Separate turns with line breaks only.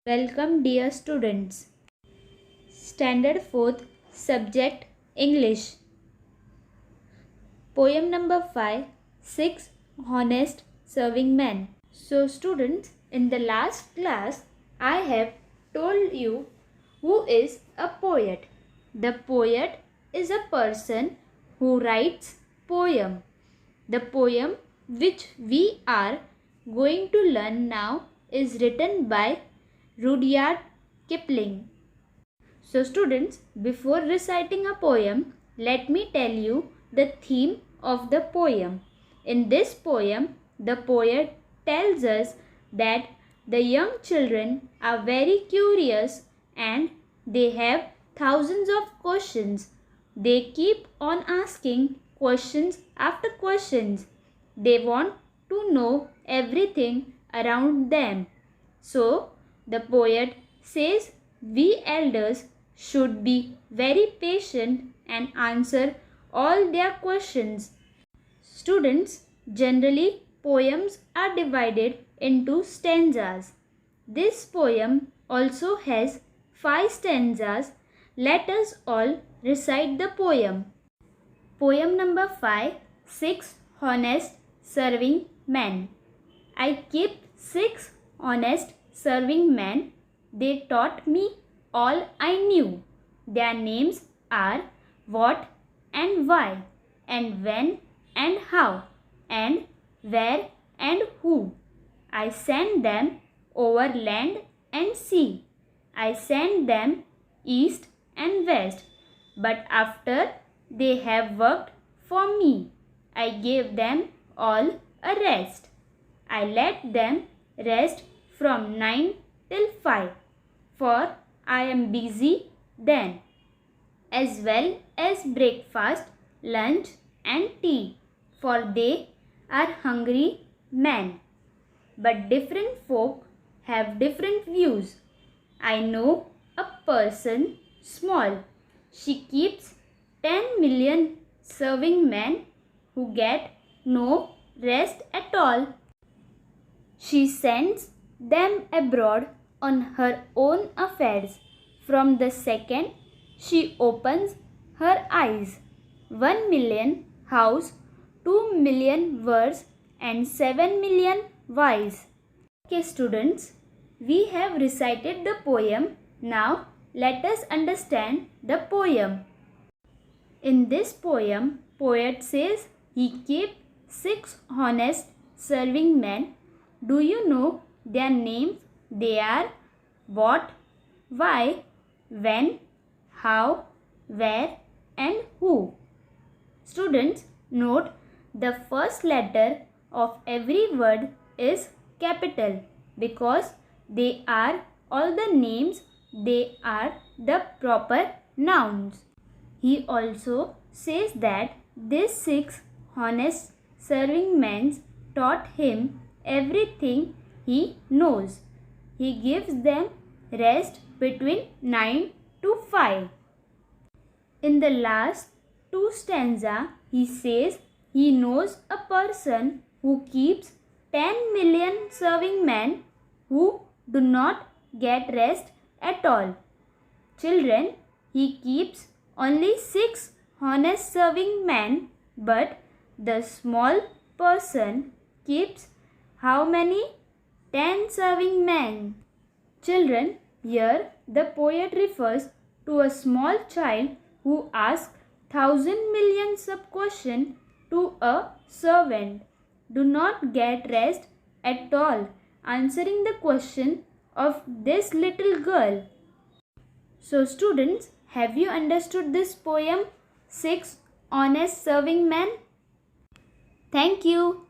Welcome dear students. Standard 4th Subject English. Poem number 5, 6 Honest Serving Men. So students, in the last class I have told you who is a poet. The poet is a person who writes poem. The poem which we are going to learn now is written by Rudyard Kipling. So students, before reciting a poem, let me tell you the theme of the poem. In this poem, the poet tells us that the young children are very curious and they have thousands of questions. They keep on asking questions after questions. They want to know everything around them. So, the poet says we elders should be very patient and answer all their questions. Students, generally poems are divided into stanzas. This poem also has 5 stanzas. Let us all recite the poem. Poem number 5, 6 Honest Serving Men. I keep 6 honest serving men. They taught me all I knew. Their names are what and why, and when and how, and where and who. I send them over land and sea. I send them east and west. But after they have worked for me, I gave them all a rest. I let them rest from 9 till 5, for I am busy then, as well as breakfast, lunch and tea, for they are hungry men. But different folk have different views. I know a person small. She keeps 10 million serving men who get no rest at all. She sends them abroad on her own affairs. From the second she opens her eyes. 1 million house, 2 million words and 7 million wise. Okay students, we have recited the poem. Now let us understand the poem. In this poem, poet says he kept 6 honest serving men. Do you know their names? They are what, why, when, how, where and who. Students, note the first letter of every word is capital because they are all the names, they are the proper nouns. He also says that these 6 honest serving men taught him everything he knows. He gives them rest between 9 to 5. In the last 2 stanza, he says he knows a person who keeps 10 million serving men who do not get rest at all. Children, he keeps only 6 honest serving men, but the small person keeps how many? 10 serving men. Children, here the poet refers to a small child who asks 1,000,000,000 sub-question to a servant. Do not get rest at all, answering the question of this little girl. So students, have you understood this poem, 6 Honest Serving Men? Thank you.